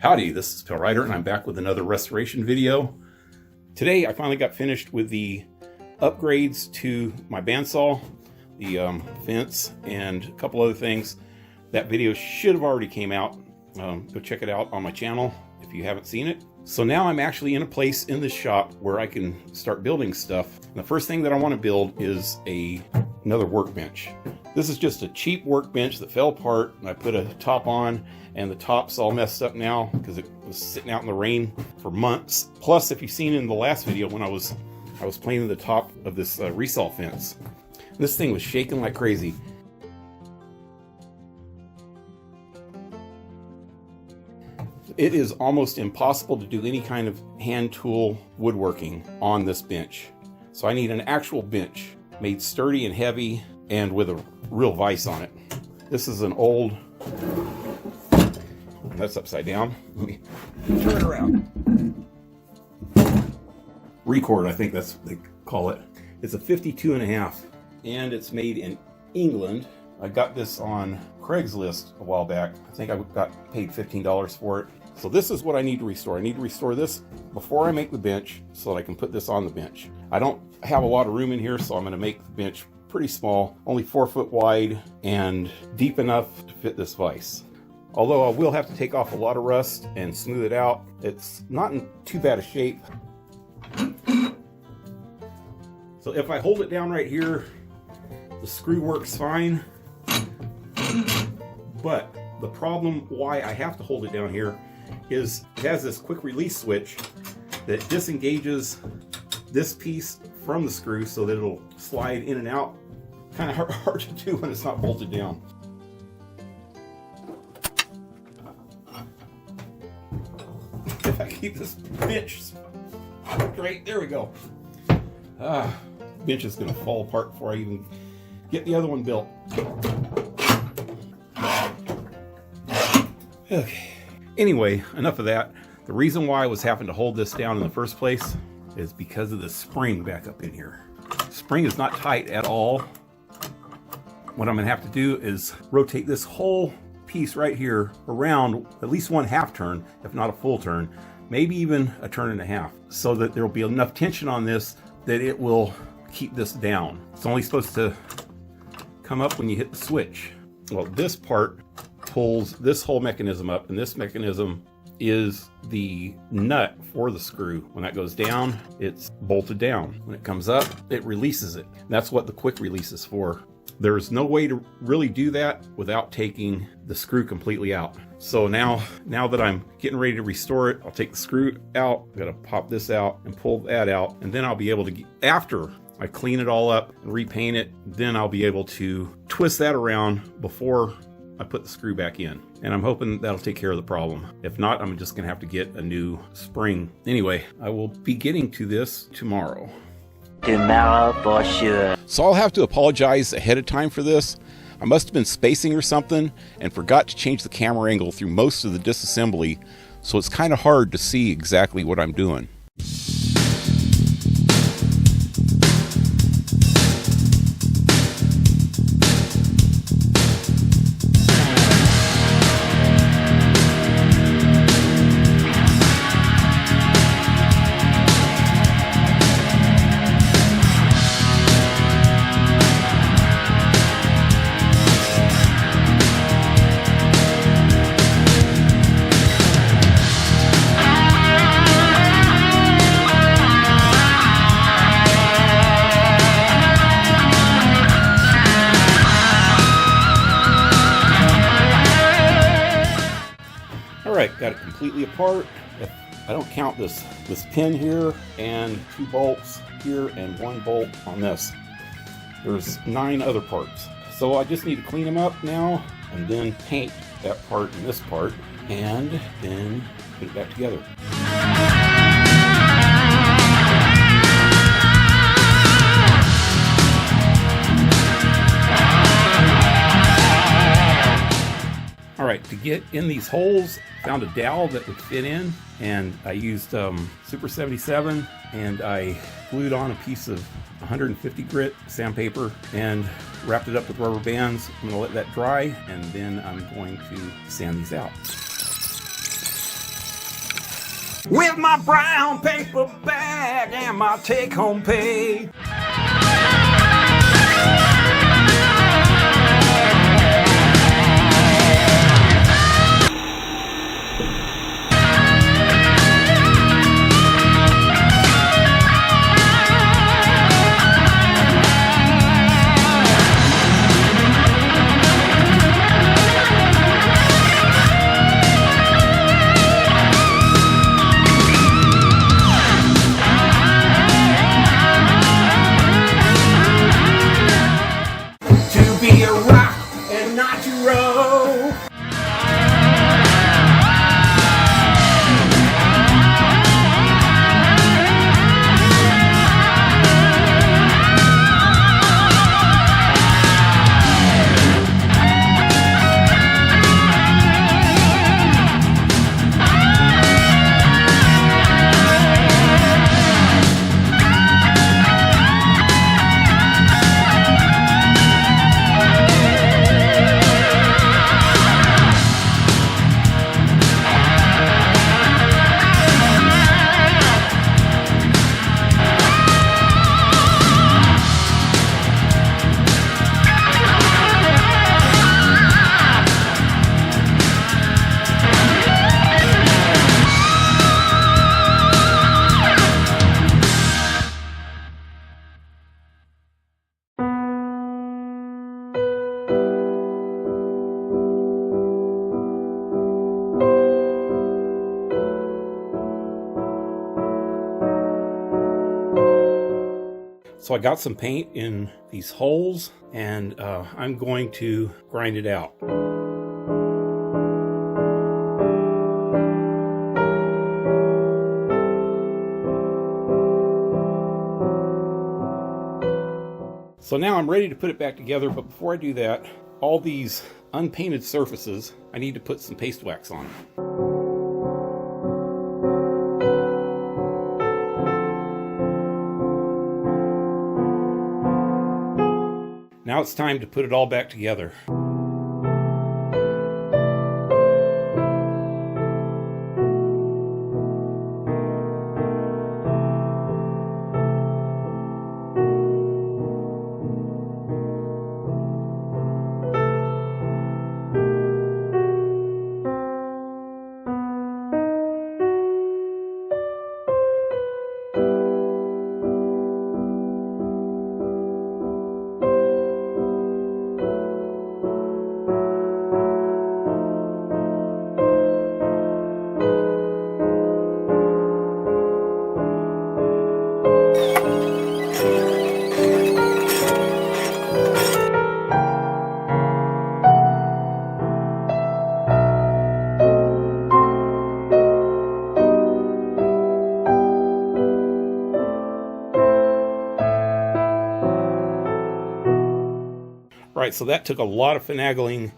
Howdy, this is Phil Ryder and I'm back with another restoration video. Today I finally got finished with the upgrades to my bandsaw, the fence, and a couple other things. That video should have already came out. Go check it out on my channel if you haven't seen it. So now I'm actually in a place in this shop where I can start building stuff. And the first thing that I want to build is another workbench. This is just a cheap workbench that fell apart, and I put a top on, and the top's all messed up now because it was sitting out in the rain for months. Plus, if you've seen in the last video when I was playing the top of this resaw fence, this thing was shaking like crazy. It is almost impossible to do any kind of hand tool woodworking on this bench. So I need an actual bench made sturdy and heavy and with a real vise on it. This is an old, that's upside down. Let me turn it around. Record, I think that's what they call it. It's a 52.5 and it's made in England. I got this on Craigslist a while back. I think I got paid $15 for it. So this is what I need to restore. I need to restore this before I make the bench so that I can put this on the bench. I don't have a lot of room in here, so I'm going to make the bench pretty small, only 4 foot wide and deep enough to fit this vise. Although I will have to take off a lot of rust and smooth it out. It's not in too bad a shape. So if I hold it down right here, the screw works fine. But the problem why I have to hold it down here is it has this quick release switch that disengages this piece from the screw so that it'll slide in and out. Kind of hard to do when it's not bolted down. If I keep this bench straight, there we go. Bench is going to fall apart before I even get the other one built. Okay. Anyway, enough of that. The reason why I was having to hold this down in the first place is because of the spring back up in here. Spring is not tight at all. What I'm going to have to do is rotate this whole piece right here around at least 1/2 turn, if not a full turn, maybe even a turn and a half, so that there will be enough tension on this that it will keep this down. It's only supposed to come up when you hit the switch. Well, this part pulls this whole mechanism up, and this mechanism is the nut for the screw. When that goes down, it's bolted down. When it comes up, it releases it. That's what the quick release is for. There's no way to really do that without taking the screw completely out. So now that I'm getting ready to restore it, I'll take the screw out, I'm gonna pop this out and pull that out, and then I'll be able to, after I clean it all up and repaint it, then I'll be able to twist that around before I put the screw back in. And I'm hoping that'll take care of the problem. If not, I'm just gonna have to get a new spring. Anyway, I will be getting to this tomorrow. Tomorrow for sure. So I'll have to apologize ahead of time for this. I must have been spacing or something and forgot to change the camera angle through most of the disassembly, so it's kind of hard to see exactly what I'm doing. Alright, got it completely apart. If I don't count this pin here and 2 bolts here and 1 bolt on this, there's 9 other parts. So I just need to clean them up now and then paint that part and this part and then put it back together. Alright, to get in these holes, found a dowel that would fit in, and I used Super 77, and I glued on a piece of 150 grit sandpaper and wrapped it up with rubber bands. I'm going to let that dry, and then I'm going to sand these out. with my brown paper bag and my take-home pay. Be a rock and not to roll. So I got some paint in these holes, and I'm going to grind it out. So now I'm ready to put it back together, but before I do that, all these unpainted surfaces, I need to put some paste wax on. Now it's time to put it all back together. Right, so that took a lot of finagling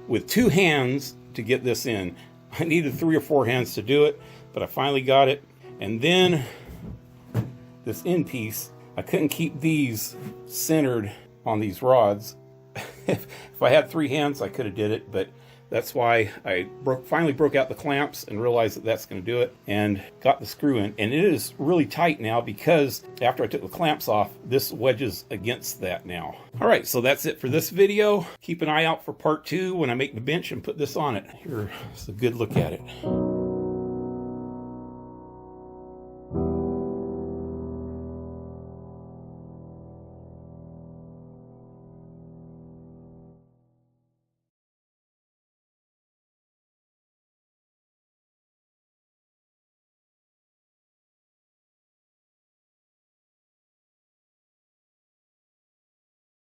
with 2 hands to get this in. I needed 3 or 4 hands to do it, but I finally got it. And then this end piece, I couldn't keep these centered on these rods. If I had 3 hands, I could have did it, but that's why I finally broke out the clamps and realized that that's going to do it, and got the screw in. And it is really tight now because after I took the clamps off, this wedges against that now. All right, so that's it for this video. Keep an eye out for part 2 when I make the bench and put this on it. Here's a good look at it.